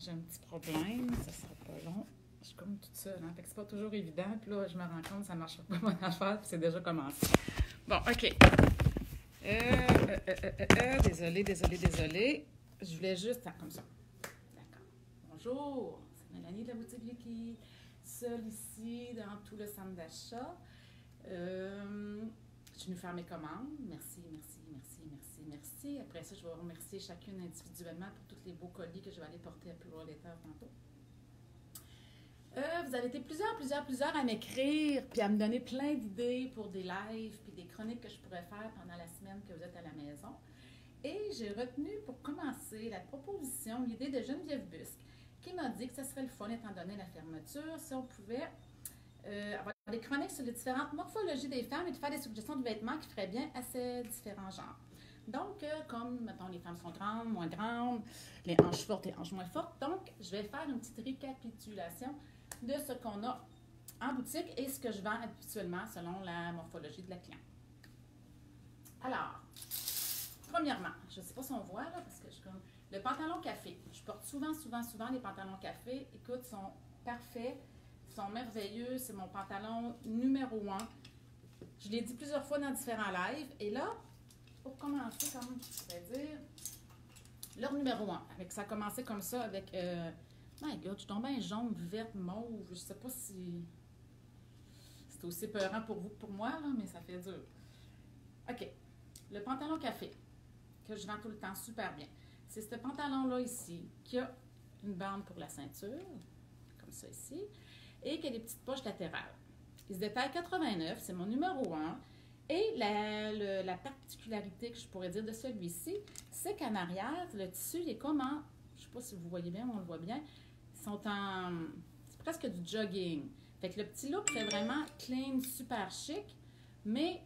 j'ai un petit problème, ça sera pas long. Je suis comme toute seule, hein? Fait que c'est pas toujours évident. Puis là, je me rends compte que ça marche pas mon affaire, puis c'est déjà commencé. Bon, OK. Désolée. Je voulais juste... Ah, comme ça. D'accord. Bonjour, c'est Mélanie de la boutique Vicky. Seule ici, dans tout le centre d'achat. Je suis venue faire mes commandes. Merci. Après ça, je vais remercier chacune individuellement pour tous les beaux colis que je vais aller porter à Pure Letter tantôt. Vous avez été plusieurs à m'écrire puis à me donner plein d'idées pour des lives puis des chroniques que je pourrais faire pendant la semaine que vous êtes à la maison. Et j'ai retenu pour commencer la proposition, l'idée de Geneviève Busque, qui m'a dit que ce serait le fun, étant donné la fermeture, si on pouvait avoir des chroniques sur les différentes morphologies des femmes et de faire des suggestions de vêtements qui feraient bien à ces différents genres. Donc, comme, mettons, les femmes sont grandes, moins grandes, les hanches fortes, les hanches moins fortes. Donc, je vais faire une petite récapitulation de ce qu'on a en boutique et ce que je vends habituellement selon la morphologie de la cliente. Alors, premièrement, je ne sais pas si on voit là, parce que je comme le pantalon café. Je porte souvent les pantalons café. Écoute, ils sont parfaits, ils sont merveilleux. C'est mon pantalon numéro 1. Je l'ai dit plusieurs fois dans différents lives. Et là, pour commencer, comme je vais dire, leur numéro 1. Ça a commencé comme ça avec... My God, je suis tombée en jaune, verte, mauve. Je sais pas si c'est aussi peurant pour vous que pour moi, là, mais ça fait dur. OK. Le pantalon café, que je vends tout le temps super bien. C'est ce pantalon-là ici, qui a une bande pour la ceinture, comme ça ici, et qui a des petites poches latérales. Il se détaille 89, c'est mon numéro 1. Et la particularité que je pourrais dire de celui-ci, c'est qu'en arrière, le tissu, il est comme en... Je ne sais pas si vous voyez bien ou on le voit bien. C'est presque du jogging. Fait que le petit look fait vraiment clean, super chic, mais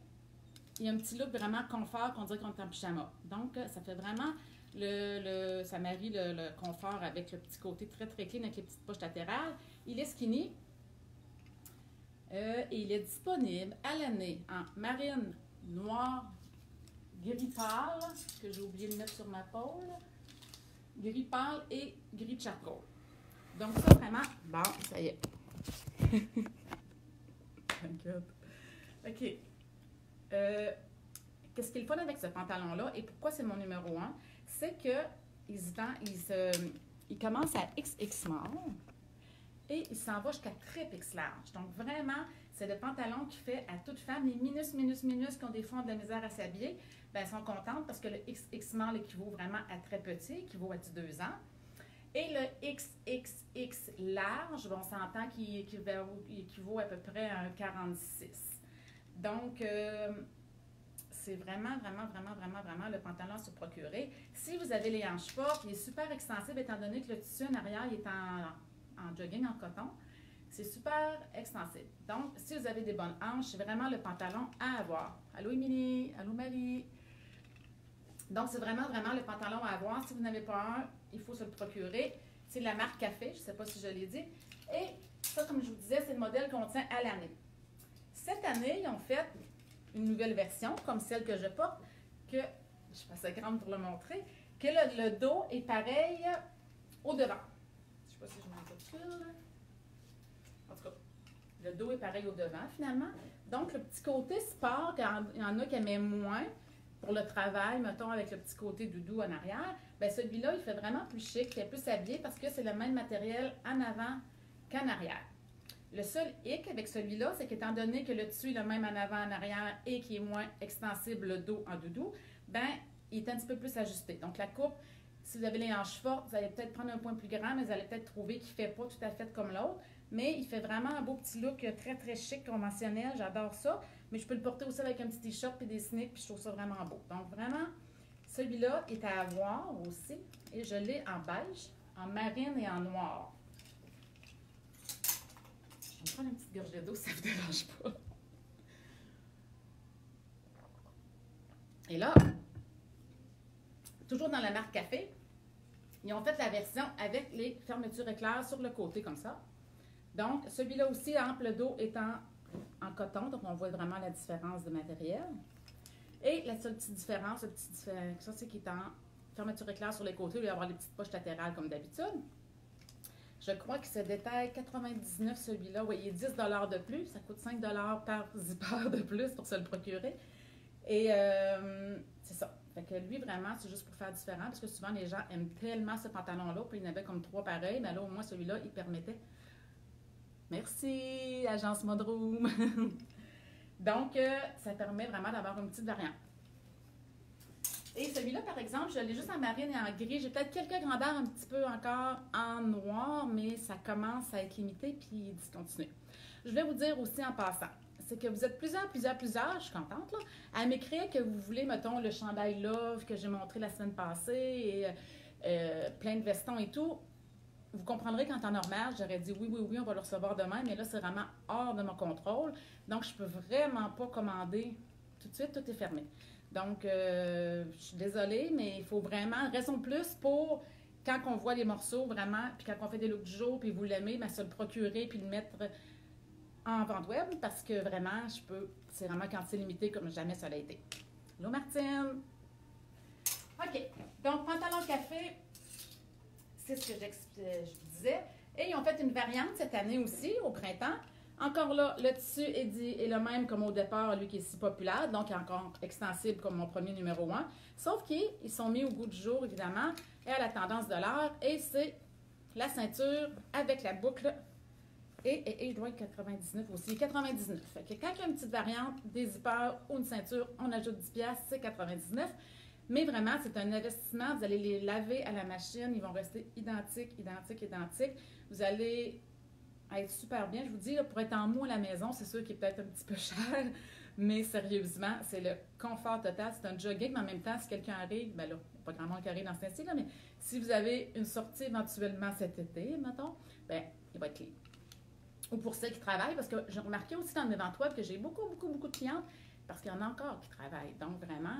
il y a un petit look vraiment confort qu'on dirait qu'on est en pyjama. Donc, ça fait vraiment ça marie le confort avec le petit côté très, très clean avec les petites poches latérales. Il est skinny. Et il est disponible à l'année en marine, noir, gris pâle, que j'ai oublié de mettre sur ma pôle, gris pâle et gris charcoal. Donc ça, vraiment, bon, ça y est. OK. Qu'est-ce qui est le fun avec ce pantalon-là et pourquoi c'est mon numéro 1? C'est qu'il commence à XX small et il s'en va jusqu'à triple X large. Donc vraiment, c'est le pantalon qui fait à toute femme, les minus qui ont des fois de la misère à s'habiller, bien, elles sont contentes parce que le XX small équivaut vraiment à très petit, équivaut à du 2 ans. Et le XXX large, on s'entend qu'il équivaut à peu près à un 46. Donc, c'est vraiment le pantalon à se procurer. Si vous avez les hanches fortes, il est super extensible étant donné que le tissu en arrière il est en jogging, en coton. C'est super extensible. Donc, si vous avez des bonnes hanches, c'est vraiment le pantalon à avoir. Allô Émilie, allô Marie. Donc, c'est vraiment le pantalon à avoir. Si vous n'avez pas un, il faut se le procurer. C'est de la marque Café, je ne sais pas si je l'ai dit. Et ça, comme je vous disais, c'est le modèle qu'on tient à l'année. Cette année, ils ont fait une nouvelle version, comme celle que je porte, que, je suis assez grande pour le montrer, que le dos est pareil au devant. Je ne sais pas si je m'en file, là. En tout cas, le dos est pareil au devant, finalement. Donc, le petit côté sport, il y en a qui aimaient moins pour le travail, mettons, avec le petit côté doudou en arrière, bien, celui-là, il fait vraiment plus chic, il fait plus habillé parce que c'est le même matériel en avant qu'en arrière. Le seul hic avec celui-là, c'est qu'étant donné que le tissu est le même en avant, en arrière et qu'il est moins extensible le dos en doudou, bien, il est un petit peu plus ajusté. Donc, la coupe, si vous avez les hanches fortes, vous allez peut-être prendre un point plus grand, mais vous allez peut-être trouver qu'il ne fait pas tout à fait comme l'autre. Mais il fait vraiment un beau petit look très, très chic, conventionnel. J'adore ça. Mais je peux le porter aussi avec un petit t-shirt et des sneaks, puis je trouve ça vraiment beau. Donc, vraiment, celui-là est à avoir aussi. Et je l'ai en beige, en marine et en noir. Je vais prendre une petite gorgée d'eau, ça ne vous dérange pas. Et là, toujours dans la marque Café, ils ont fait la version avec les fermetures éclairs sur le côté, comme ça. Donc, celui-là aussi, le dos est en coton, donc on voit vraiment la différence de matériel. Et la seule petite différence, ça c'est qu'il est en fermeture éclair sur les côtés, il va y avoir les petites poches latérales comme d'habitude. Je crois qu'il se détaille 99 celui-là. Oui, il est 10 de plus. Ça coûte 5 par zipper de plus pour se le procurer. Et c'est ça. Fait que lui, vraiment, c'est juste pour faire différent parce que souvent, les gens aiment tellement ce pantalon-là. Puis il y en avait comme 3 pareils. Mais là, au moins, celui-là, il permettait. Merci, Agence Modroom. Donc, ça permet vraiment d'avoir une petite variante. Et celui-là, par exemple, je l'ai juste en marine et en gris. J'ai peut-être quelques grandeurs un petit peu encore en noir, mais ça commence à être limité puis discontinué. Je vais vous dire aussi en passant, c'est que vous êtes plusieurs, je suis contente, là, à m'écrire que vous voulez, mettons, le chandail Love que j'ai montré la semaine passée et plein de vestons et tout. Vous comprendrez qu'en temps normal, j'aurais dit oui, on va le recevoir demain, mais là, c'est vraiment hors de mon contrôle. Donc, je ne peux vraiment pas commander tout de suite, tout est fermé. Donc, je suis désolée, mais il faut vraiment, raison plus pour quand on voit les morceaux vraiment, puis quand on fait des looks du jour, puis vous l'aimez, bien, se le procurer, puis le mettre en vente web, parce que vraiment, c'est vraiment quantité limitée comme jamais ça l'a été. Hello Martine! OK, donc pantalon café, c'est ce que je disais. Et ils ont fait une variante cette année aussi, au printemps. Encore là, le tissu est le même comme au départ, lui qui est si populaire, donc encore extensible comme mon premier numéro 1. Sauf qu'ils sont mis au goût du jour, évidemment, et à la tendance de l'heure. Et c'est la ceinture avec la boucle. Et il doit être 99 aussi. 99. Fait que quand il y a une petite variante, des zippers ou une ceinture, on ajoute 10$, c'est 99. Mais vraiment, c'est un investissement. Vous allez les laver à la machine. Ils vont rester identiques. Vous allez être super bien. Je vous dis, là, pour être en mou à la maison, c'est sûr qu'il est peut-être un petit peu cher. Mais sérieusement, c'est le confort total. C'est un jogging, mais en même temps, si quelqu'un arrive, ben là, il n'y a pas grand monde qui arrive dans ce style-là, mais si vous avez une sortie éventuellement cet été, mettons, ben il va être clean. Ou pour ceux qui travaillent, parce que j'ai remarqué aussi dans mes ventes web que j'ai beaucoup de clientes, parce qu'il y en a encore qui travaillent. Donc, vraiment,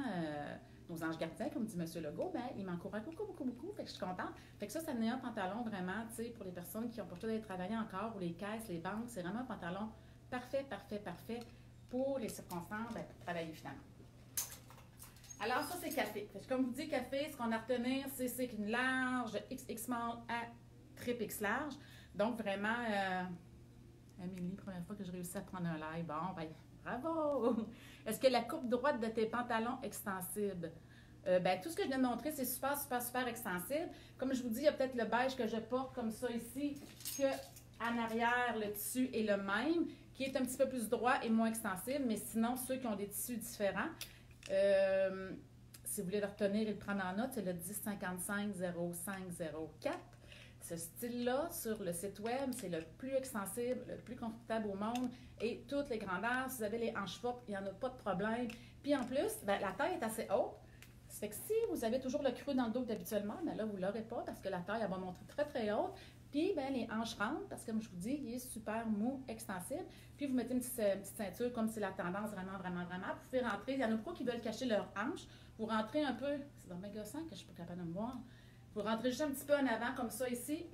nos anges gardiens, comme dit M. Legault, ben, ils m'encouragent beaucoup. Fait que je suis contente. Fait que ça n'est un pantalon vraiment, tu sais, pour les personnes qui ont pour d'aller travailler encore, ou les caisses, les banques, c'est vraiment un pantalon parfait pour les circonstances, ben, pour travailler finalement. Alors, ça, c'est café. Fait que, comme vous dis, café, ce qu'on a à retenir, c'est une large XX small à triple X large. Donc, vraiment, Amélie, première fois que je réussis à prendre un live. Bon, ben, bravo! Est-ce que la coupe droite de tes pantalons extensibles? Ben, tout ce que je viens de montrer, c'est super extensible. Comme je vous dis, il y a peut-être le beige que je porte comme ça ici, qu'en arrière, le tissu est le même, qui est un petit peu plus droit et moins extensible, mais sinon, ceux qui ont des tissus différents, si vous voulez le retenir et le prendre en note, c'est le 1055-0504. Ce style-là, sur le site web, c'est le plus extensible, le plus confortable au monde et toutes les grandeurs. Si vous avez les hanches fortes, il n'y en a pas de problème. Puis en plus, ben, la taille est assez haute. Ça fait que si vous avez toujours le creux dans le dos d'habituellement, ben là, vous ne l'aurez pas parce que la taille, elle va monter très haute. Puis, ben, les hanches rentrent parce que, comme je vous dis, il est super mou, extensible. Puis, vous mettez une petite ceinture comme c'est la tendance vraiment. Vous pouvez rentrer. Il y en a beaucoup qui veulent cacher leurs hanches. Vous rentrez un peu, c'est dans le méga 5 que je ne suis pas capable de me voir. Vous rentrez juste un petit peu en avant, comme ça, ici.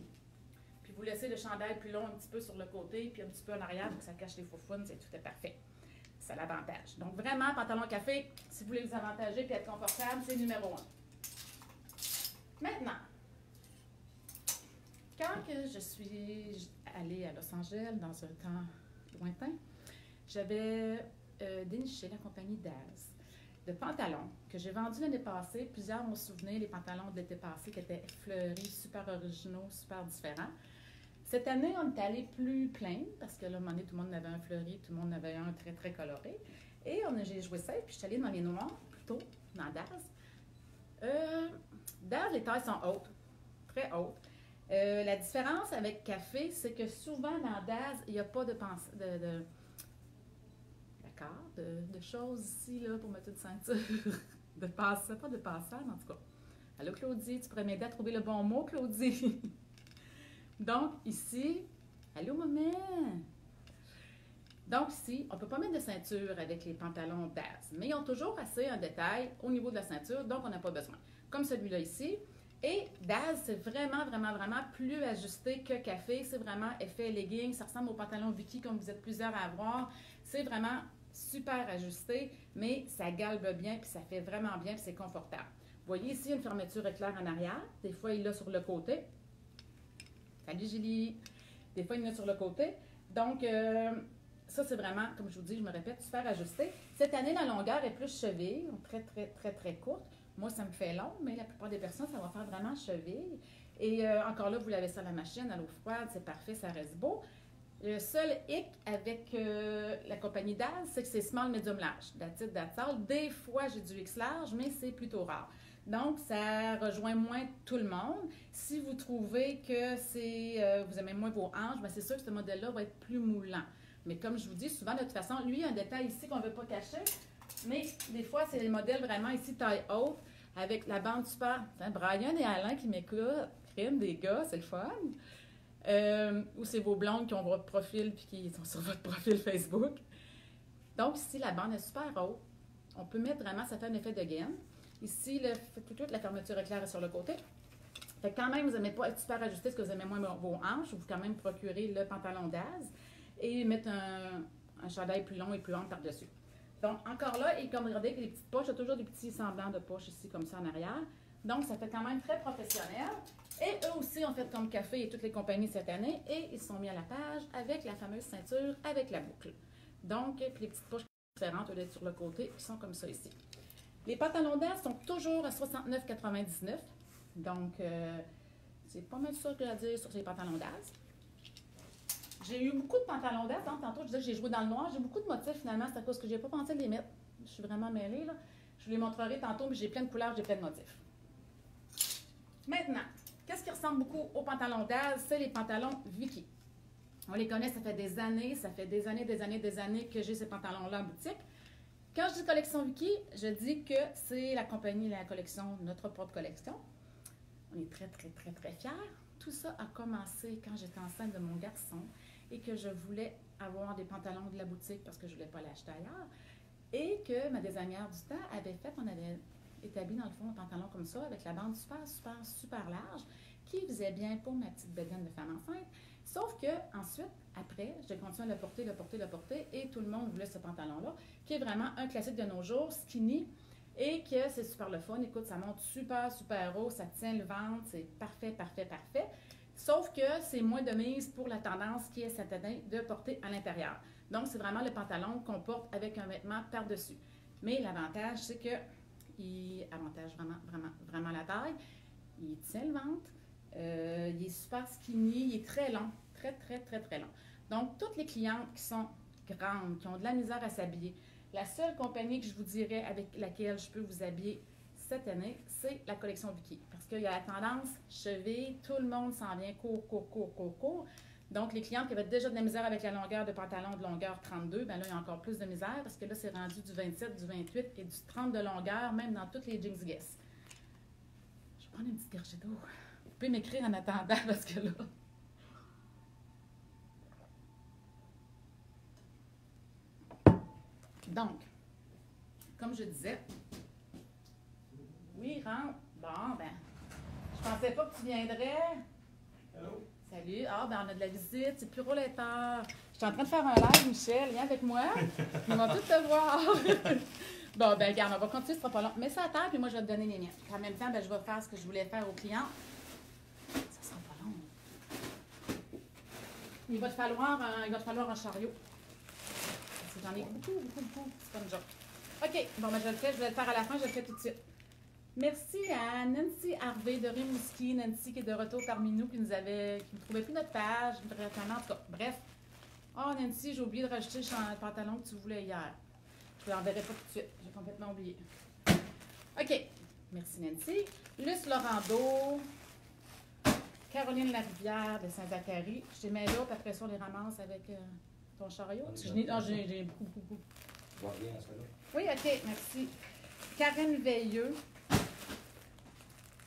Puis, vous laissez le chandail plus long un petit peu sur le côté, puis un petit peu en arrière pour que ça cache les faufounes. C'est tout est parfait. C'est l'avantage. Donc, vraiment, pantalon café, si vous voulez vous avantager et être confortable, c'est numéro 1. Maintenant, quand je suis allée à Los Angeles dans un temps lointain, j'avais déniché la compagnie Daz de pantalons que j'ai vendus l'année passée. Plusieurs m'ont souvenu les pantalons de l'été passé qui étaient fleuris, super originaux, super différents. Cette année, on est allé plus plein parce que là, à un moment donné, tout le monde avait un fleuri, tout le monde avait un très coloré. Et j'ai joué ça, puis je suis allée dans les noirs, plutôt, dans Daz. Daz, les tailles sont hautes, très hautes. La différence avec café, c'est que souvent dans Daz, il n'y a pas de choses ici là, pour mettre une ceinture. Pas de passage, en tout cas. Allô, Claudie, tu pourrais m'aider à trouver le bon mot, Claudie? Donc, ici, allô, maman! Donc, ici, on ne peut pas mettre de ceinture avec les pantalons Daz, mais ils ont toujours assez un détail au niveau de la ceinture, donc on n'a pas besoin. Comme celui-là ici. Et Daz, c'est vraiment plus ajusté que café. C'est vraiment effet legging. Ça ressemble au pantalon Vicky, comme vous êtes plusieurs à avoir. C'est vraiment super ajusté, mais ça galbe bien, puis ça fait vraiment bien, puis c'est confortable. Vous voyez ici, une fermeture éclair en arrière. Des fois, il l'a sur le côté. Salut Julie! Des fois, il y en a sur le côté. Donc, ça, c'est vraiment, comme je vous dis, je me répète, super ajusté. Cette année, la longueur est plus cheville, très, très, très, très courte. Moi, ça me fait long, mais la plupart des personnes, ça va faire vraiment cheville. Et encore là, vous lavez ça à la machine, à l'eau froide, c'est parfait, ça reste beau. Le seul hic avec la compagnie Daz, c'est que c'est small, medium, large. That's it, that's all. Des fois, j'ai du X large, mais c'est plutôt rare. Donc, ça rejoint moins tout le monde. Si vous trouvez que vous aimez moins vos hanches, bien, c'est sûr que ce modèle-là va être plus moulant. Mais comme je vous dis, souvent, de toute façon, lui, il y a un détail ici qu'on ne veut pas cacher. Mais des fois, c'est le modèle vraiment ici, taille haute, avec la bande super. Brian et Alain qui m'écoutent, crime des gars, c'est le fun. Ou c'est vos blondes qui ont votre profil puis qui sont sur votre profil Facebook. Donc, ici, la bande est super haute. On peut mettre vraiment, ça fait un effet de gaine. Ici, toute la fermeture éclair est sur le côté. Fait que quand même, vous n'aimez pas être super ajusté parce que vous aimez moins vos hanches, vous quand même procurer le pantalon Daz et mettre un chandail plus long et plus ample par-dessus. Donc, encore là, et comme regardez, les petites poches, il y a toujours des petits semblants de poches ici, comme ça, en arrière. Donc, ça fait quand même très professionnel. Et eux aussi ont fait comme Café et toutes les compagnies cette année, et ils sont mis à la page avec la fameuse ceinture, avec la boucle. Donc, puis les petites poches différentes, au lieu d'être sur le côté, qui sont comme ça ici. Les pantalons Daz sont toujours à 69,99. Donc, c'est pas mal ça que j'ai à dire sur les pantalons Daz. J'ai eu beaucoup de pantalons Daz. Hein? Tantôt, je disais que j'ai joué dans le noir. J'ai beaucoup de motifs, finalement. C'est à cause que je n'ai pas pensé à les mettre. Je suis vraiment mêlée, là. Je vous les montrerai tantôt, mais j'ai plein de couleurs, j'ai plein de motifs. Maintenant, qu'est-ce qui ressemble beaucoup aux pantalons Daz? C'est les pantalons Vicky. On les connaît, ça fait des années. Ça fait des années que j'ai ces pantalons-là en boutique. Quand je dis collection Vicky, je dis que c'est la compagnie, la collection, notre propre collection. On est très, très, très, très fiers. Tout ça a commencé quand j'étais enceinte de mon garçon et que je voulais avoir des pantalons de la boutique parce que je ne voulais pas l'acheter ailleurs. Et que ma designer du temps avait fait, on avait établi dans le fond un pantalon comme ça avec la bande super, super, super large qui faisait bien pour ma petite bedaine de femme enceinte. Sauf que ensuite, après, j'ai continué à le porter et tout le monde voulait ce pantalon-là, qui est vraiment un classique de nos jours, skinny, et que c'est super le fun. Écoute, ça monte super, super haut, ça tient le ventre, c'est parfait, parfait, parfait. Sauf que c'est moins de mise pour la tendance qui est cette année de porter à l'intérieur. Donc, c'est vraiment le pantalon qu'on porte avec un vêtement par-dessus. Mais l'avantage, c'est que, avantage vraiment, vraiment, vraiment la taille, il tient le ventre, il est super skinny, il est très long, très, très, très, très long. Donc, toutes les clientes qui sont grandes, qui ont de la misère à s'habiller, la seule compagnie que je vous dirais avec laquelle je peux vous habiller cette année, c'est la collection Vicky. Parce qu'il y a la tendance cheville, tout le monde s'en vient court, court, court, court, court. Donc, les clientes qui avaient déjà de la misère avec la longueur de pantalon de longueur 32, bien là, il y a encore plus de misère parce que là, c'est rendu du 27, du 28 et du 30 de longueur, même dans toutes les jeans Guess. Je vais prendre une petite gorgée d'eau. Vous pouvez m'écrire en attendant parce que là... Donc, comme je disais, oui, rentre. Bon, ben, je pensais pas que tu viendrais. Allô? Salut. Ah, ben, on a de la visite. C'est Puro Letteur. Je suis en train de faire un live, Michel. Viens avec moi. Ils vont tous te voir. Bon, ben, regarde, on va continuer, ce sera pas long. Mets ça à terre, puis moi, je vais te donner les miennes. En même temps, ben, je vais faire ce que je voulais faire aux clients. Ça sera pas long. Il va te falloir un chariot. Parce que j'en ai beaucoup. C'est pas une joke. OK, bon, ben, je le fais. Je vais le faire à la fin. Je le fais tout de suite. Merci à Nancy Harvey de Rimouski. Nancy qui est de retour parmi nous, qui ne trouvait plus notre page. En tout cas, bref. Oh, Nancy, j'ai oublié de rajouter le pantalon que tu voulais hier. Je ne l'enverrai pas tout de suite. J'ai complètement oublié. OK. Merci, Nancy. Luce Laurando. Caroline Larivière de Saint-Zacharie. Je t'ai mis là, puis après ça, on les ramasse avec ton chariot. J'ai beaucoup. Tu vois bien, ça là? Oui, OK. Merci. Karen Veilleux.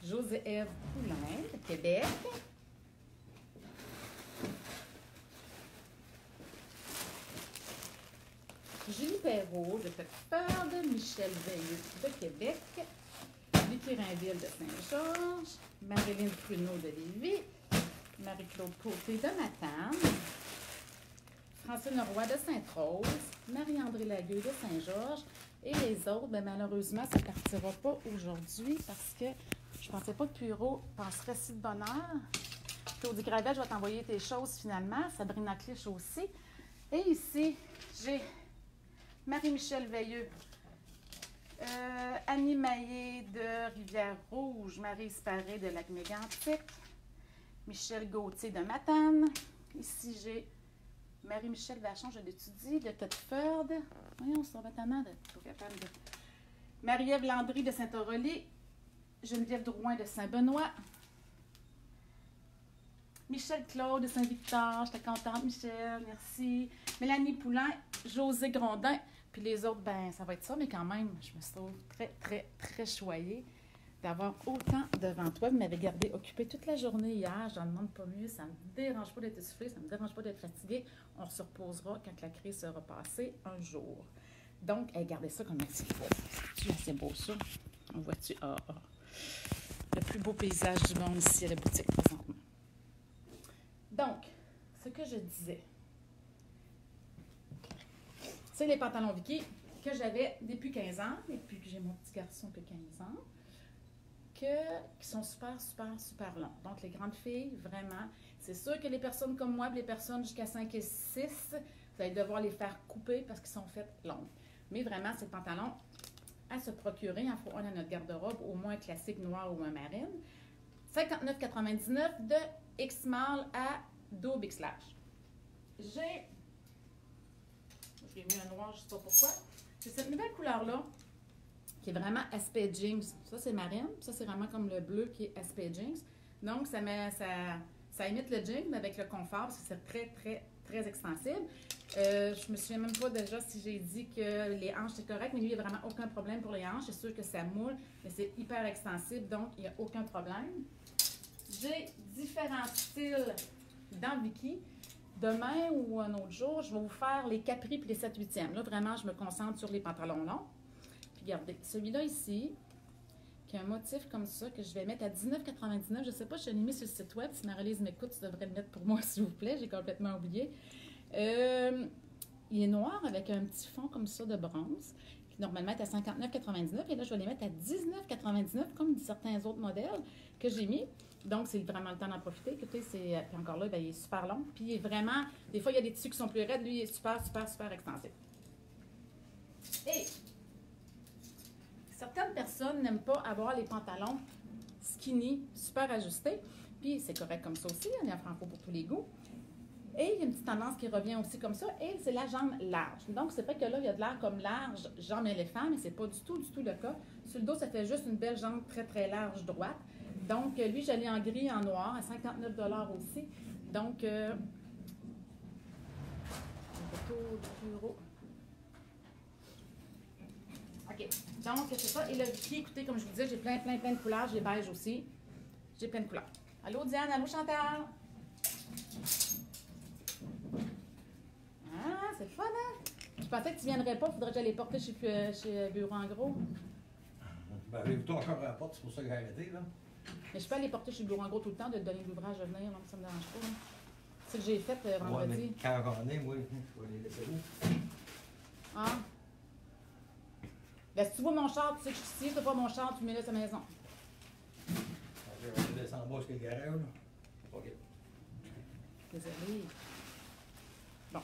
José-Ève Poulain, de Québec. Julie Perrault, de Petite Peur, de Michel Veilleux, de Québec. Vicky Rainville, de Saint-Georges. Marilyn Pruneau, de Lévis. Marie-Claude Côté, de Matane. Francine Roy, de Sainte-Rose. Marie-André Lagueux, de Saint-Georges. Et les autres, bien, malheureusement, ça ne partira pas aujourd'hui parce que je ne pensais pas que Puro penserait si de bonne heure. Claudie Gravel, je vais t'envoyer tes choses finalement. Sabrina Clich aussi. Et ici, j'ai Marie-Michel Veilleux, Annie Maillé de Rivière-Rouge, Marie Sparé de Lac-Mégantic, Michel Gauthier de Matane. Ici, j'ai Marie-Michel Vachon, je l'étudie, de Thetford. Voyons, ça va tellement d'être capable de... Marie-Ève Landry de Saint-Aurélie, Geneviève Drouin de Saint-Benoît, Michel Claude de Saint-Victor, j'étais contente, Michel, merci. Mélanie Poulain, José Grondin, puis les autres, ben ça va être ça, mais quand même, je me trouve très, très, très choyée d'avoir autant devant toi. Vous m'avez gardé occupée toute la journée hier, je n'en demande pas mieux, ça ne me dérange pas d'être essoufflée, ça ne me dérange pas d'être fatiguée. On se reposera quand la crise sera passée un jour. Donc, gardez ça comme merci. C'est assez beau ça. On voit-tu? Le plus beau paysage du monde ici à la boutique présentement. Donc, ce que je disais, c'est les pantalons Vicky que j'avais depuis 15 ans, depuis que j'ai mon petit garçon qui a 15 ans, qui sont super, super, super longs. Donc, les grandes filles, vraiment, c'est sûr que les personnes comme moi, les personnes jusqu'à 5 et 6, vous allez devoir les faire couper parce qu'ils sont faits longs. Mais vraiment, ces pantalons à se procurer, il en faut un dans notre garde-robe, au moins un classique noir ou un marine. 59,99 de X-Mall à Double X large. J'ai mis un noir, je ne sais pas pourquoi. J'ai cette nouvelle couleur-là, qui est vraiment aspect jeans. Ça, c'est marine. Ça, c'est vraiment comme le bleu qui est aspect jeans. Donc, ça imite le jean, mais avec le confort, parce que c'est très, très, très extensible. Je me souviens même pas déjà si j'ai dit que les hanches, c'est correct, mais lui, il n'y a vraiment aucun problème pour les hanches. C'est sûr que ça moule, mais c'est hyper extensible, donc il n'y a aucun problème. J'ai différents styles dans Vicky. Demain ou un autre jour, je vais vous faire les capris et les 7/8e. Là, vraiment, je me concentre sur les pantalons longs. Puis regardez, celui-là ici, qui a un motif comme ça, que je vais mettre à 19,99. Je ne sais pas, je l'ai mis sur le site web. Si Marie-Lise m'écoute, tu devrais le mettre pour moi, s'il vous plaît. J'ai complètement oublié. Il est noir avec un petit fond comme ça de bronze, qui normalement est à 59,99. Et là, je vais les mettre à 19,99, comme certains autres modèles que j'ai mis. Donc, c'est vraiment le temps d'en profiter. Écoutez, puis encore là, bien, il est super long. Puis, il est vraiment... Des fois, il y a des tissus qui sont plus raides. Lui, il est super, super, super extensif. Et certaines personnes n'aiment pas avoir les pantalons skinny, super ajustés. Puis, c'est correct comme ça aussi. Il y en a franco pour tous les goûts. Et il y a une petite tendance qui revient aussi comme ça, et c'est la jambe large. Donc, c'est vrai que là, il y a de l'air comme large, jambe éléphant, mais c'est pas du tout le cas. Sur le dos, ça fait juste une belle jambe très, très large droite. Donc, lui, je l'ai en gris, en noir, à 59 $ aussi. Donc, retour du bureau. OK. Donc, c'est ça. Et le Vicky, écoutez, comme je vous disais, j'ai plein de couleurs. J'ai beige aussi. J'ai plein de couleurs. Allô, Diane. Allô, Chantal. Ah, c'est le fun, hein? Je pensais que tu ne viendrais pas. Il faudrait que j'allais les porter chez Bureau en gros. Ben, j'ai vu ton encore à la porte, c'est pour ça que j'ai arrêté, là. Mais je peux aller porter chez Bureau en gros tout le temps, de te donner l'ouvrage à venir, donc ça ne me dérange pas. Hein. C'est ce que j'ai fait vendredi. Ouais, mais quand on est, moi, je vais les laisser où? Ah. Ben, si tu vois mon char, tu sais que je suis ici. Si tu n'as pas mon char, tu me mets là à la maison. Je vais descendre en bas jusqu'à le garage, là. OK. Désolée. Bon.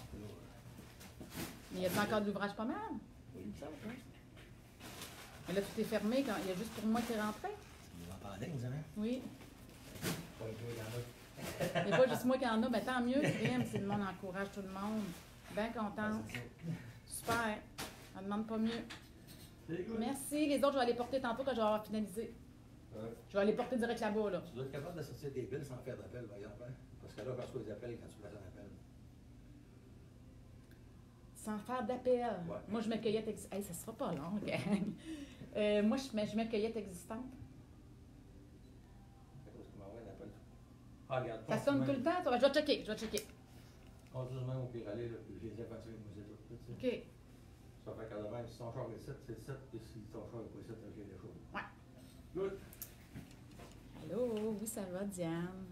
Mais y a encore de l'ouvrage pas mal? Oui. Ça, oui. Mais là, tout est fermé. Il y a juste pour moi qui est rentré? Vous en parlez, vous savez? Oui. Pas le il y en a. Il n'y a pas juste moi qui en a. Ben, tant mieux, Grim, si le monde encourage tout le monde. Bien contente. Super. On ne demande pas mieux. Merci. Les autres, je vais les porter tantôt quand je vais avoir finalisé. Je vais les porter direct là-bas, là. Tu dois être capable de sortir des billes sans faire d'appel, par exemple. Hein? Parce que là, quand tu fais des appels, quand tu places un appel. Sans faire d'appel. Ouais. Moi, je mets cueillette existante. Hey, ça sera pas long, gang. Moi, je mets cueillette existante. Ah, regarde. Ça sonne tout le temps, toi? Je vais checker. Conduis même au pire aller, là, puis je les ai passés avec moi, c'est tout. OK. Ça fait qu'à demain, si ton char est 7, c'est 7, et si ton char est pas 7, j'ai des choses. Ouais. Good. Allô? Oui, ça va, Diane?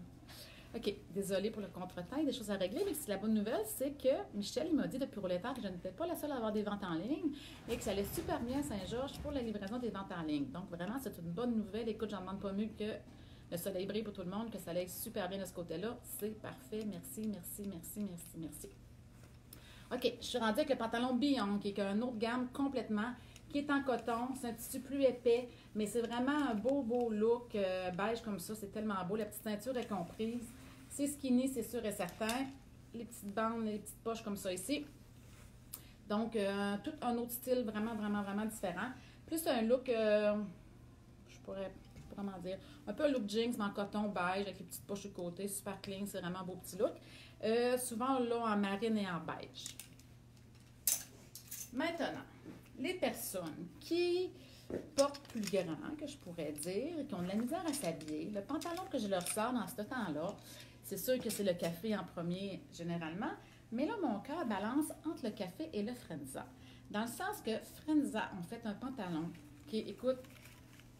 OK. Désolée pour le contretemps. Il y a des choses à régler, mais la bonne nouvelle, c'est que Michel, il m'a dit depuis Roulettaire que je n'étais pas la seule à avoir des ventes en ligne et que ça allait super bien à Saint-Georges pour la livraison des ventes en ligne. Donc, vraiment, c'est une bonne nouvelle. Écoute, j'en demande pas mieux que le soleil brille pour tout le monde, que ça aille super bien de ce côté-là. C'est parfait. Merci, merci, merci, merci, merci. OK, je suis rendue avec le pantalon Beyond, qui est une autre gamme complètement, qui est en coton. C'est un tissu plus épais, mais c'est vraiment un beau, beau look beige comme ça. C'est tellement beau. La petite ceinture est comprise. C'est skinny, c'est sûr et certain. Les petites bandes, les petites poches comme ça ici. Donc, tout un autre style vraiment, vraiment, vraiment différent. Plus un look, je pourrais comment dire, un peu un look jeans, mais en coton beige, avec les petites poches de côté, super clean, c'est vraiment un beau petit look. Souvent, là, en marine et en beige. Maintenant, les personnes qui portent plus grand, que je pourrais dire, et qui ont de la misère à s'habiller, le pantalon que je leur sors dans ce temps-là, c'est sûr que c'est le café en premier, généralement, mais là, mon cœur balance entre le café et le Frenza. Dans le sens que Frenza, on fait un pantalon qui est, écoute,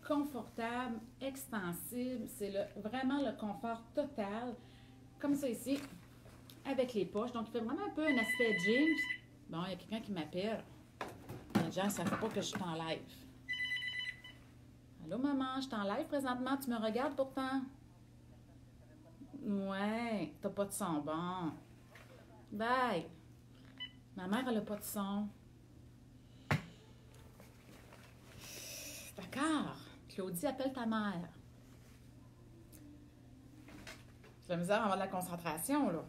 confortable, extensible, c'est vraiment le confort total, comme ça ici, avec les poches. Donc, il fait vraiment un peu un aspect jeans. Bon, il y a quelqu'un qui m'appelle. Les gens ne savent pas que je suis en live. Allô, maman, je suis en live présentement. Tu me regardes pourtant? Ouais, t'as pas de son. Bon. Bye. Ma mère, elle n'a pas de son. D'accord. Claudie, appelle ta mère. J'ai la misère à avoir de la concentration, là.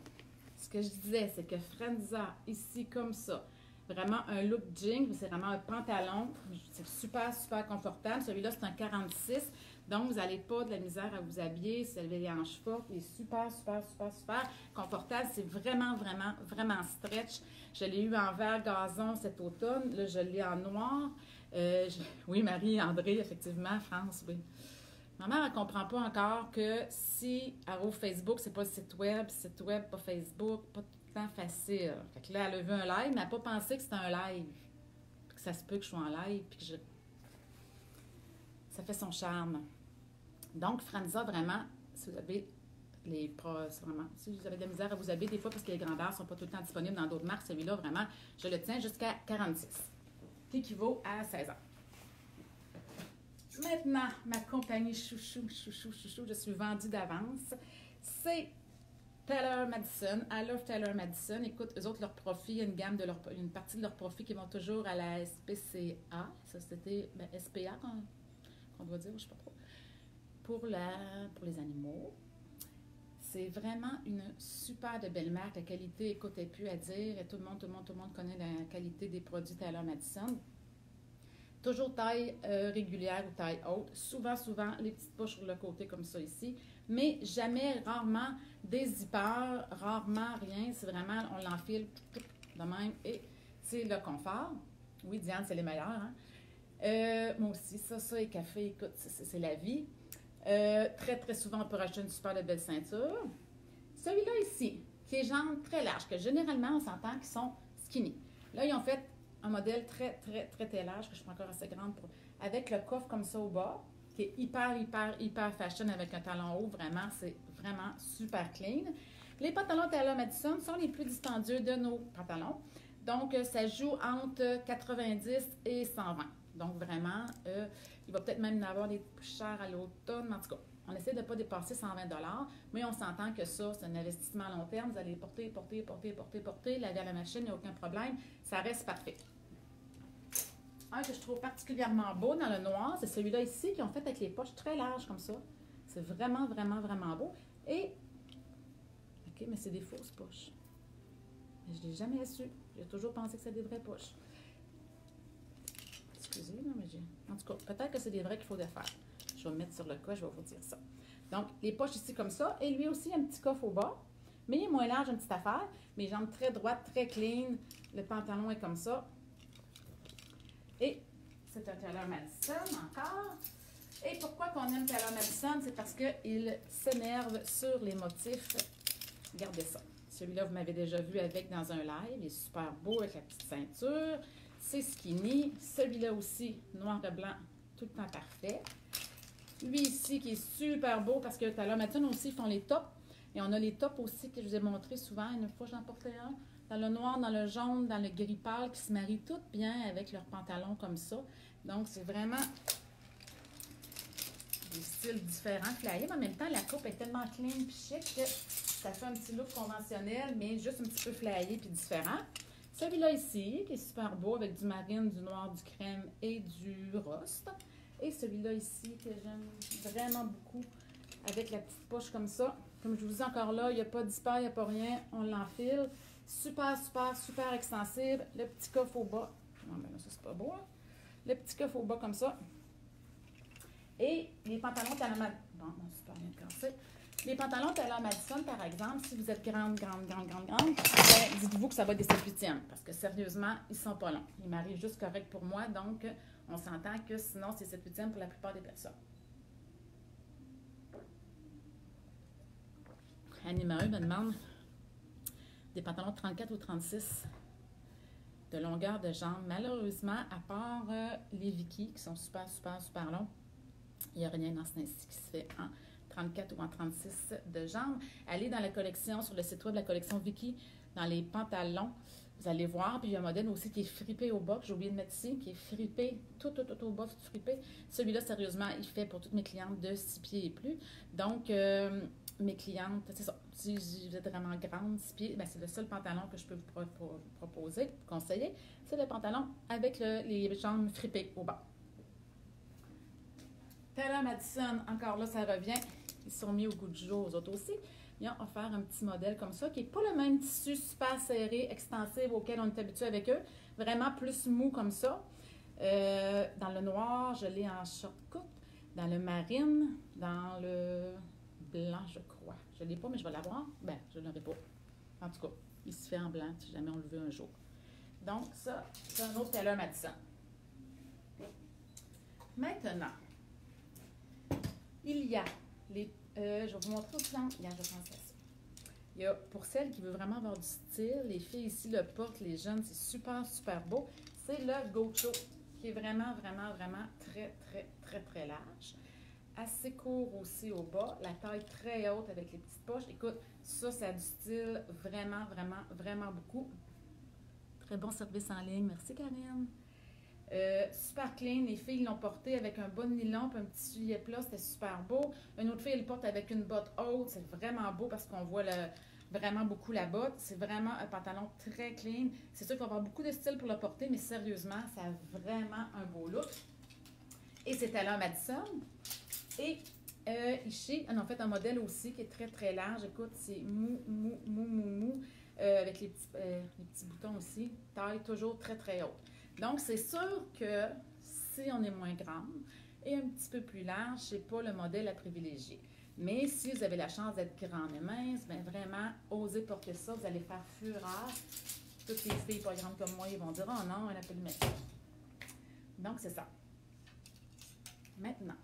Ce que je disais, c'est que Frenza, ici, comme ça, vraiment un look jean, c'est vraiment un pantalon. C'est super, super confortable. Celui-là, c'est un 46. Donc, vous n'allez pas de la misère à vous habiller. Si vous avez les hanches fortes, il est super, super, super, super confortable. C'est vraiment, vraiment, vraiment stretch. Je l'ai eu en vert gazon cet automne. Là, je l'ai en noir. Oui, Marie, André, effectivement, France, oui. Ma mère, elle ne comprend pas encore que si elle ouvre Facebook, c'est pas le site web, pas Facebook, pas tout le temps facile. Fait que là, elle a vu un live, mais elle n'a pas pensé que c'était un live. Puis que ça se peut que je sois en live, puis que ça fait son charme. Donc, Franza, vraiment, si vous avez si vous avez de la misère à vous habiller, des fois, parce que les grandeurs ne sont pas tout le temps disponibles dans d'autres marques, celui-là, vraiment, je le tiens jusqu'à 46, qui équivaut à 16 ans. Maintenant, ma compagnie chouchou, je suis vendue d'avance, c'est Taylor Madison. I love Taylor Madison. Écoute, eux autres, leur profit, une partie de leur profit qui vont toujours à la SPCA. Ça, c'était SPA qu'on doit dire, je ne sais pas trop. Pour les animaux. C'est vraiment une super de belle marque. La qualité, écoute, n'est plus à dire. Et tout le monde connaît la qualité des produits Taylor Madison. Toujours taille régulière ou taille haute. Souvent, les petites poches sur le côté comme ça ici. Mais jamais, rarement, des zippers, rarement rien. C'est vraiment, on l'enfile de même et c'est le confort. Oui, Diane, c'est les meilleurs. Hein? Moi aussi, ça et café, écoute, c'est la vie. Très, très souvent, on peut racheter une super de belle ceinture. Celui-là ici, qui est jambes très larges, que généralement, on s'entend qu'ils sont skinny. Là, ils ont fait un modèle très, très, très, très large, que je suis pas encore assez grande pour, avec le coffre comme ça au bas, qui est hyper, hyper, hyper fashion avec un talon haut. Vraiment, c'est vraiment super clean. Les pantalons Taylor Madison sont les plus dispendieux de nos pantalons. Donc, ça joue entre 90 et 120. Donc, vraiment, il va peut-être même en avoir des plus chers à l'automne. En tout cas, on essaie de ne pas dépasser 120 $, mais on s'entend que ça, c'est un investissement à long terme. Vous allez porter, laver à la machine, il n'y a aucun problème. Ça reste parfait. Un que je trouve particulièrement beau dans le noir, c'est celui-là ici, qui ont fait avec les poches très larges comme ça. C'est vraiment, vraiment, vraiment beau. Et, OK, mais c'est des fausses poches. Mais je ne l'ai jamais su. J'ai toujours pensé que c'était des vraies poches. Excusez, non, mais en tout cas, peut-être que c'est des vrais qu'il faut défaire. Je vais me mettre sur le cas, je vais vous dire ça. Donc, les poches ici comme ça. Et lui aussi, un petit coffre au bas. Mais il est moins large, une petite affaire. Mes jambes très droites, très clean. Le pantalon est comme ça. Et c'est un Taylor Madison encore. Et pourquoi qu'on aime Taylor Madison? C'est parce qu'il s'énerve sur les motifs. Regardez ça. Celui-là, vous m'avez déjà vu avec dans un live. Il est super beau avec la petite ceinture. C'est skinny. Celui-là aussi, noir et blanc, tout le temps parfait. Lui ici, qui est super beau parce que Taylor Madison aussi font les tops. Et on a les tops aussi que je vous ai montré souvent. Une fois, j'en portais un. Dans le noir, dans le jaune, dans le gris pâle, qui se marient toutes bien avec leurs pantalons comme ça. Donc, c'est vraiment des styles différents, flyés, mais en même temps, la coupe est tellement clean et chic que ça fait un petit look conventionnel, mais juste un petit peu flyé puis différent. Celui-là ici, qui est super beau, avec du marine, du noir, du crème et du rust. Et celui-là ici, que j'aime vraiment beaucoup, avec la petite poche comme ça. Comme je vous dis encore là, il n'y a pas d'hyper, il n'y a pas rien, on l'enfile. Super, super, super extensible. Le petit coffre au bas. Non, mais là, ça, c'est pas beau, hein? Le petit coffre au bas comme ça. Et les pantalons talons Madison. Bon, super bien cassé. Les pantalons talons Madison, par exemple, si vous êtes grande, ben, dites-vous que ça va des 7/8e. Parce que sérieusement, ils sont pas longs. Ils m'arrivent juste correct pour moi, donc on s'entend que sinon, c'est 7/8e pour la plupart des personnes. Annie Maheu me demande des pantalons 34 ou 36 de longueur de jambe. Malheureusement, à part les Vicky qui sont super, super, super longs, il n'y a rien dans ce ainsi qui se fait en 34 ou en 36 de jambes. Allez dans la collection, sur le site web de la collection Vicky, dans les pantalons, vous allez voir. Puis il y a un modèle aussi qui est fripé au bas, que j'ai oublié de mettre ici, qui est fripé, tout au bas, fripé. Celui-là, sérieusement, il fait pour toutes mes clientes de 6 pieds et plus. Donc, mes clientes, c'est ça, si vous êtes vraiment grande, 6 pieds, ben c'est le seul pantalon que je peux vous proposer, conseiller. C'est le pantalon avec les jambes fripées au bas. Taylor Madison, encore là, ça revient. Ils sont mis au goût du jour, aux autres aussi. Ils ont offert un petit modèle comme ça, qui n'est pas le même tissu super serré, extensible auquel on est habitué avec eux. Vraiment plus mou comme ça. Dans le noir, je l'ai en short cut. Dans le marine, dans le blanc, je crois. Je ne l'ai pas, mais je vais l'avoir. Ben, je ne l'aurai pas. En tout cas, il se fait en blanc si jamais on le veut un jour. Donc, ça, c'est un autre Taylor Madison. Maintenant, il y a les... je vais vous montrer aussi. Regarde, je pense à ça. Il y a, pour celles qui veulent vraiment avoir du style, les filles ici le portent, les jeunes, c'est super, super beau. C'est le Gocho, qui est vraiment, vraiment, vraiment très, très, très, très large. Assez court aussi au bas. La taille très haute avec les petites poches. Écoute, ça a du style vraiment, vraiment, vraiment beaucoup. Très bon service en ligne. Merci, Karine. Super clean, les filles l'ont porté avec un bon nylon puis un petit soulier plat, c'était super beau. Une autre fille, elle le porte avec une botte haute, c'est vraiment beau parce qu'on voit vraiment beaucoup la botte. C'est vraiment un pantalon très clean. C'est sûr qu'il va y avoir beaucoup de style pour le porter, mais sérieusement, ça a vraiment un beau look. Et c'est Taylor Madison. Et ici, on a fait un modèle aussi qui est très, très large. Écoute, c'est mou, avec les petits boutons aussi. Taille toujours très, très haute. Donc, c'est sûr que si on est moins grande et un petit peu plus large, ce n'est pas le modèle à privilégier. Mais si vous avez la chance d'être grande et mince, bien vraiment, osez porter ça, vous allez faire fureur. Toutes les filles pas grandes comme moi, ils vont dire « Oh non, elle a pas de mettre ça. » Donc, c'est ça. Maintenant,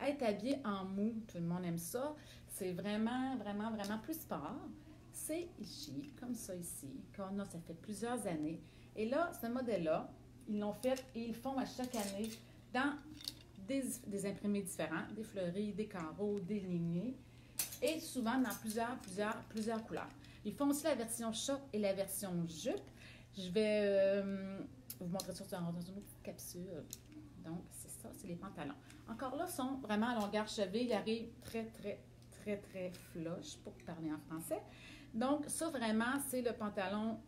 être habillé en mou, tout le monde aime ça. C'est vraiment, vraiment, vraiment plus sport. C'est ici, comme ça ici, qu'on a, ça fait plusieurs années. Et là, ce modèle-là, ils l'ont fait et ils le font à chaque année dans des imprimés différents, des fleuris, des carreaux, des lignées, et souvent dans plusieurs couleurs. Ils font aussi la version short et la version jupe. Je vais vous montrer ça dans une autre capsule. Donc, c'est ça, c'est les pantalons. Encore là, sont vraiment à longueur cheville. Ils arrivent très, très, très, très flush pour parler en français. Donc, ça, vraiment, c'est le pantalon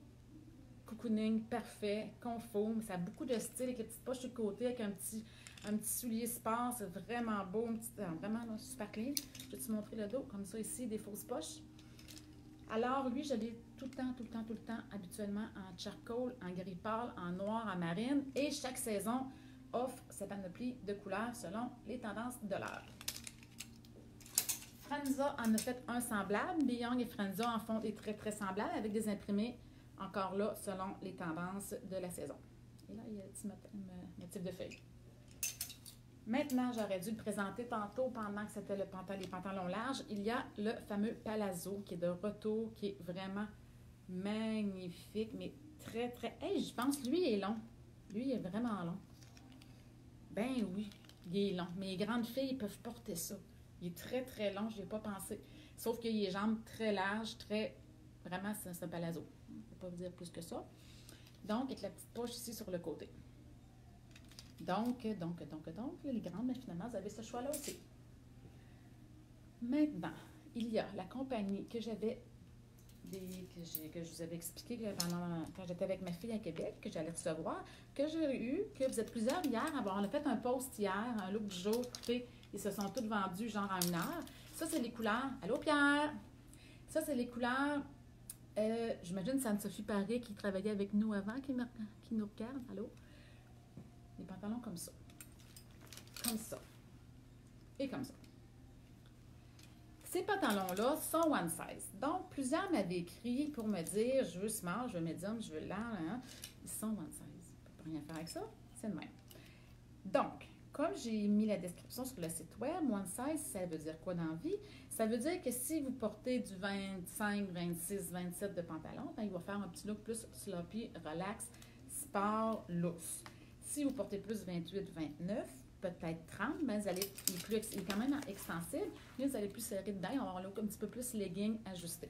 cocooning parfait, confort. Ça a beaucoup de style avec les petites poches sur le côté, avec un petit soulier sport. C'est vraiment beau, vraiment là, super clean. Je vais te montrer le dos, comme ça ici, des fausses poches. Alors, lui, je l'ai tout le temps, habituellement en charcoal, en gris pâle, en noir, en marine. Et chaque saison offre sa panoplie de couleurs selon les tendances de l'heure. Franza en a fait un semblable. Beyond et Franza en font des très, très semblables avec des imprimés, encore là, selon les tendances de la saison. Et là, il y a un petit motif de feuille. Maintenant, j'aurais dû le présenter tantôt pendant que c'était les pantalons larges. Il y a le fameux palazzo qui est de retour, qui est vraiment magnifique, mais très, très... Hey, je pense, lui, il est long. Lui, il est vraiment long. Ben oui, il est long. Mais les grandes filles, ils peuvent porter ça. Il est très, très long, je n'y ai pas pensé. Sauf qu'il a les jambes très larges, très... Vraiment, c'est un palazzo. Je ne peux pas vous dire plus que ça. Donc, avec la petite poche ici sur le côté. Donc, les grandes, mais finalement, vous avez ce choix-là aussi. Maintenant, il y a la compagnie que j'avais, que je vous avais expliqué quand j'étais avec ma fille à Québec, que j'allais recevoir, que j'ai eu, que vous êtes plusieurs hier. On a fait un post hier, un look du jour. Écoutez, ils se sont tous vendus genre en 1 heure. Ça, c'est les couleurs. Allô, Pierre? Ça, c'est les couleurs. J'imagine c'est Anne-Sophie Paré qui travaillait avec nous avant, qui nous regarde. Allô? Des pantalons comme ça. Comme ça. Et comme ça. Ces pantalons-là sont one size. Donc, plusieurs m'avaient écrit pour me dire, je veux small, je veux medium, je veux large. Hein? Ils sont one size. On ne peut rien faire avec ça. C'est le même. Donc, comme j'ai mis la description sur le site web, one size, ça veut dire quoi dans la vie? Ça veut dire que si vous portez du 25, 26, 27 de pantalon, ben, il va faire un petit look plus sloppy, relax, sport, loose. Si vous portez plus 28, 29, peut-être 30, ben il est quand même extensible, mais vous allez plus serrer dedans, on va avoir un look un petit peu plus legging ajusté.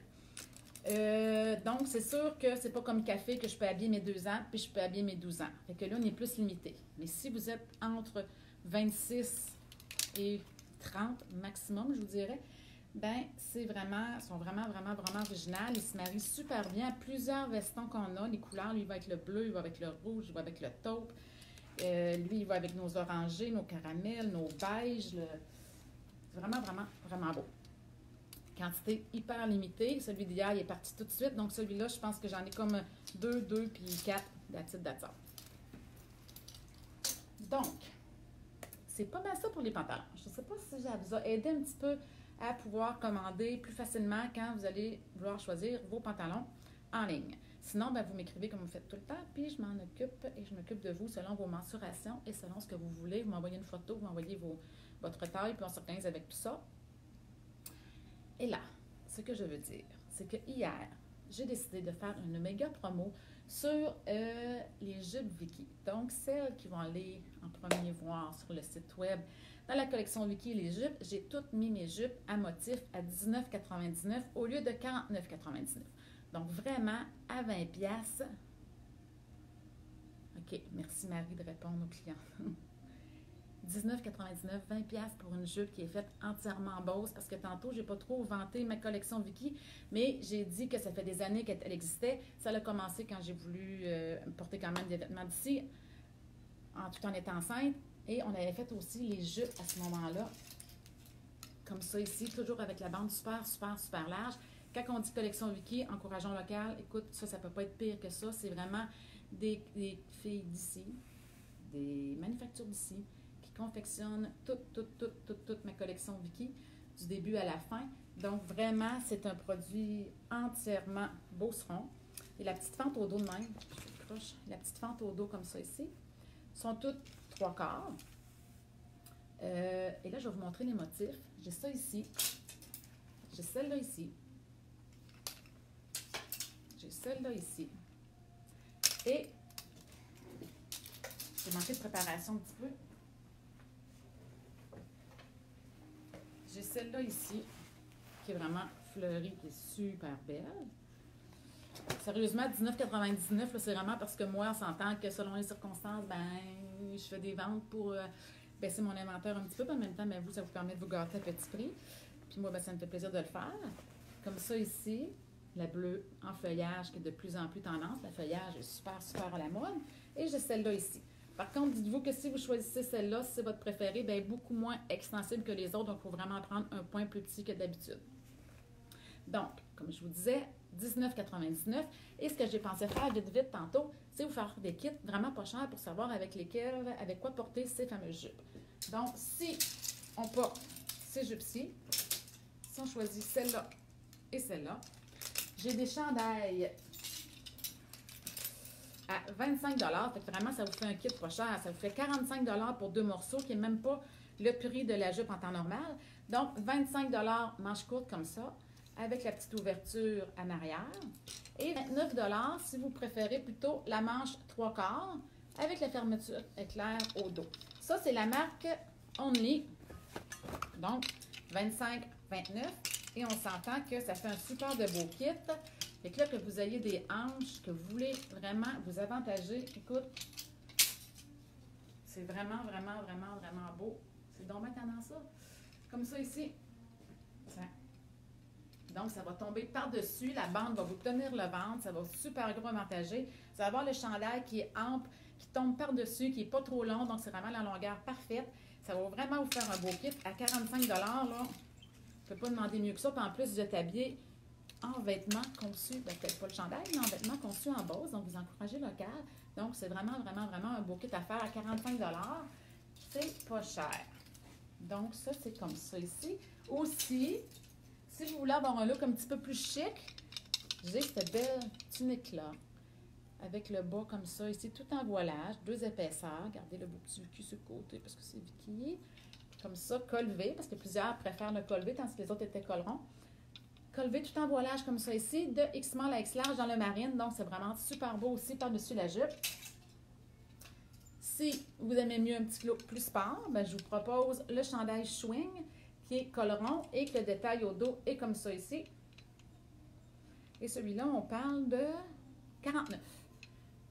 Donc, c'est sûr que c'est pas comme café que je peux habiller mes 2 ans, puis je peux habiller mes 12 ans. Fait que là, on est plus limité. Mais si vous êtes entre 26 et 30 maximum, je vous dirais, ben c'est vraiment, sont vraiment originales. Ils se marient super bien à plusieurs vestons qu'on a. Les couleurs, lui, il va avec le bleu, il va avec le rouge, il va avec le taupe. Lui, il va avec nos orangés, nos caramels, nos beiges. Vraiment beau. Quantité hyper limitée. Celui d'hier, il est parti tout de suite. Donc, celui-là, je pense que j'en ai comme 2 puis 4 d'attitude. Donc, c'est pas mal ça pour les pantalons. Je ne sais pas si ça vous a aidé un petit peu à pouvoir commander plus facilement quand vous allez vouloir choisir vos pantalons en ligne. Sinon, ben, vous m'écrivez comme vous faites tout le temps, puis je m'en occupe et je m'occupe de vous selon vos mensurations et selon ce que vous voulez. Vous m'envoyez une photo, vous m'envoyez votre taille, puis on s'organise avec tout ça. Et là, ce que je veux dire, c'est que hier, j'ai décidé de faire une méga promo sur les jupes Vicky. Donc, celles qui vont aller en premier voir sur le site web, dans la collection Vicky les jupes, j'ai toutes mis mes jupes à motif à 19,99 au lieu de 49,99. Donc, vraiment, à 20 $. OK, merci Marie de répondre aux clients. 19,99, 20 $ pour une jupe qui est faite entièrement en Beauce, parce que tantôt, je n'ai pas trop vanté ma collection Vicky, mais j'ai dit que ça fait des années qu'elle existait. Ça a commencé quand j'ai voulu porter quand même des vêtements d'ici, tout en étant enceinte. Et on avait fait aussi les jupes à ce moment-là, comme ça ici, toujours avec la bande super large. Quand on dit collection Vicky, encourageons local, écoute, ça ne peut pas être pire que ça. C'est vraiment des filles d'ici, des manufactures d'ici, qui confectionnent toute ma collection Vicky, du début à la fin. Donc, vraiment, c'est un produit entièrement Beauceron. Et la petite fente au dos de même, la petite fente au dos comme ça ici, sont toutes 3/4. Et là, je vais vous montrer les motifs. J'ai ça ici. J'ai celle-là ici. J'ai celle-là ici. Et j'ai manqué de préparation un petit peu. J'ai celle-là ici, qui est vraiment fleurie, qui est super belle. Sérieusement, 19,99, c'est vraiment parce que moi, on s'entend que selon les circonstances, ben, je fais des ventes pour baisser mon inventaire un petit peu, mais en même temps, ben, vous, ça vous permet de vous gâter à petit prix. Puis moi, ben, ça me fait plaisir de le faire. Comme ça ici, la bleue en feuillage qui est de plus en plus tendance. Le feuillage est super à la mode. Et j'ai celle-là ici. Par contre, dites-vous que si vous choisissez celle-là, si c'est votre préférée, bien beaucoup moins extensible que les autres. Donc, il faut vraiment prendre un point plus petit que d'habitude. Donc, comme je vous disais, 19,99. Et ce que j'ai pensé faire vite tantôt, c'est vous faire des kits vraiment pas chers pour savoir avec quoi porter ces fameuses jupes. Donc, si on porte ces jupes-ci, si on choisit celle-là et celle-là, j'ai des chandails à 25 $. Fait que vraiment, ça vous fait un kit pas cher. Ça vous fait 45 $ pour 2 morceaux, qui n'est même pas le prix de la jupe en temps normal. Donc, 25 $ manche courte comme ça, avec la petite ouverture en arrière. Et 29 $ si vous préférez plutôt la manche 3/4 avec la fermeture éclair au dos. Ça, c'est la marque Only. Donc, 25, 29. Et on s'entend que ça fait un super de beau kit. Fait que là, que vous ayez des hanches, que vous voulez vraiment vous avantager, écoute, c'est vraiment, vraiment, vraiment, vraiment beau. C'est donc bien tendance ça. Comme ça ici. Tiens. Donc, ça va tomber par-dessus. La bande va vous tenir le ventre. Ça va super gros avantagé. Vous allez avoir le chandail qui est ample, qui tombe par-dessus, qui n'est pas trop long. Donc, c'est vraiment la longueur parfaite. Ça va vraiment vous faire un beau kit. À 45 $, là, on ne peut pas demander mieux que ça. Puis en plus, vous êtes habillé en vêtements conçus, ben, peut-être pas le chandail, mais en vêtements conçus en base. Donc, vous encouragez local. Donc, c'est vraiment, vraiment, vraiment un beau kit à faire à 45 $. C'est pas cher. Donc, ça, c'est comme ça ici. Aussi, si vous voulez avoir un look un petit peu plus chic, j'ai cette belle tunique-là, avec le bas comme ça, ici, tout en voilage, 2 épaisseurs. Regardez le beau petit cul sur le côté, parce que c'est viquillé. Comme ça, col V, parce que plusieurs préfèrent le col V, tandis que les autres étaient col rond. Col V tout en voilage comme ça ici, de X small à X large dans le marine, donc c'est vraiment super beau aussi par-dessus la jupe. Si vous aimez mieux un petit look plus sport, ben, je vous propose le chandail swing qui est col rond et que le détail au dos est comme ça ici. Et celui-là, on parle de 49.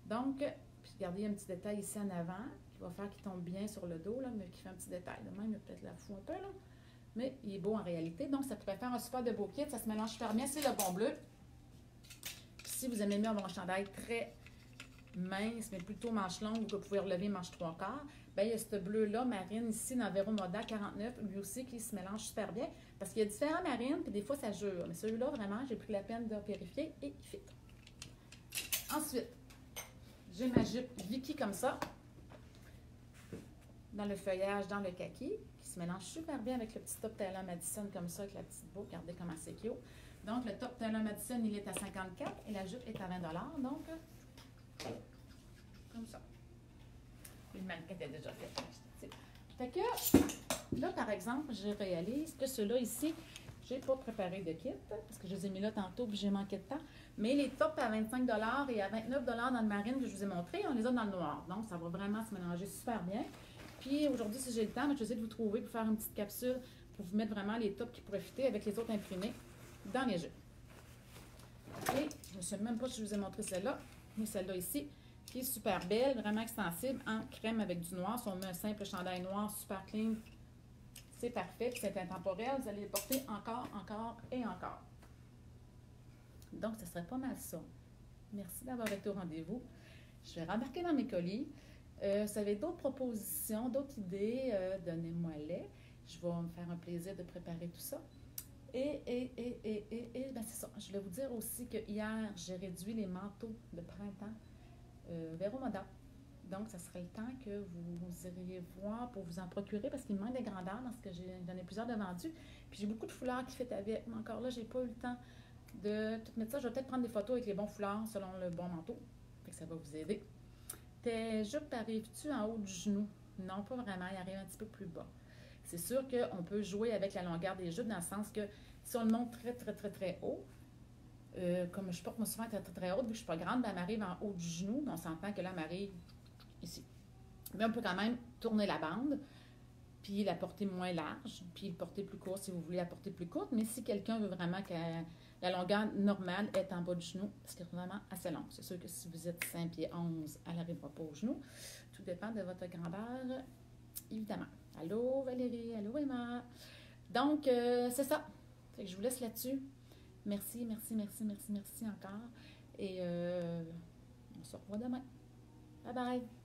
Donc, puis regardez, il y a un petit détail ici en avant qui va faire qu'il tombe bien sur le dos, là, mais qui fait un petit détail. De même, il y a peut-être la fout un peu, là. Mais il est beau en réalité. Donc, ça pourrait faire un super de beau kit. Ça se mélange super bien. C'est le bon bleu. Puis, si vous aimez mieux avoir un chandail très mince, mais plutôt manche longue, ou que vous pouvez relever manche 3/4, bien, il y a ce bleu-là, marine, ici, dans Vero Moda 49, lui aussi, qui se mélange super bien. Parce qu'il y a différents marines, puis des fois, ça jure. Mais celui-là, vraiment, j'ai pris la peine de vérifier et il fit. Ensuite, j'ai ma jupe Vicky comme ça, dans le feuillage, dans le kaki, qui se mélange super bien avec le petit top Taylor Madison comme ça, avec la petite boue. Regardez comment c'est cute. Donc, le top Taylor Madison, il est à 54 et la jupe est à 20 $. Donc, comme ça. Une manquette est déjà faite. Fait que, là, par exemple, je réalise que ceux-là ici, je n'ai pas préparé de kit, parce que je les ai mis là tantôt, puis j'ai manqué de temps. Mais les tops à 25 $ et à 29 $ dans le marine que je vous ai montré, on les a dans le noir. Donc, ça va vraiment se mélanger super bien. Puis, aujourd'hui, si j'ai le temps, je vais essayer de vous trouver pour faire une petite capsule pour vous mettre vraiment les tops qui pourraient fitter avec les autres imprimés dans les jeux. Et je ne sais même pas si je vous ai montré celle-là, mais celle-là ici, qui est super belle, vraiment extensible, en crème avec du noir. Si on met un simple chandail noir, super clean, c'est parfait. Puis c'est intemporel, vous allez les porter encore, encore et encore. Donc, ce serait pas mal ça. Merci d'avoir été au rendez-vous. Je vais rembarquer dans mes colis. Si vous avez d'autres propositions, d'autres idées, donnez-moi-les. Je vais me faire un plaisir de préparer tout ça. Et ben c'est ça. Je voulais vous dire aussi que hier, j'ai réduit les manteaux de printemps Vero Moda. Donc, ça serait le temps que vous iriez voir pour vous en procurer parce qu'il me manque des grandeurs parce que j'en ai plusieurs de vendus. Puis j'ai beaucoup de foulards qui fait avec. Mais encore là, j'ai pas eu le temps de tout mettre ça. Je vais peut-être prendre des photos avec les bons foulards selon le bon manteau. Fait que ça va vous aider. Tes jupes arrives-tu en haut du genou? Non, pas vraiment. Il arrive un petit peu plus bas. C'est sûr qu'on peut jouer avec la longueur des jupes dans le sens que si on le monte très, très, très, très haut, comme je porte moi souvent très, très, très haute, vu que je ne suis pas grande, ben, elle m'arrive en haut du genou. On s'entend que là, elle m'arrive ici. Mais on peut quand même tourner la bande, puis la porter moins large, puis le porter plus court si vous voulez la porter plus courte. Mais si quelqu'un veut vraiment que la longueur normale est en bas du genou, parce qu'elle est vraiment assez longue. C'est sûr que si vous êtes 5 pieds 11, elle n'arrivera pas au genou. Tout dépend de votre grandeur, évidemment. Allô Valérie, allô Emma. Donc, c'est ça. Fait que je vous laisse là-dessus. Merci, merci, merci, merci, merci encore. Et on se revoit demain. Bye bye.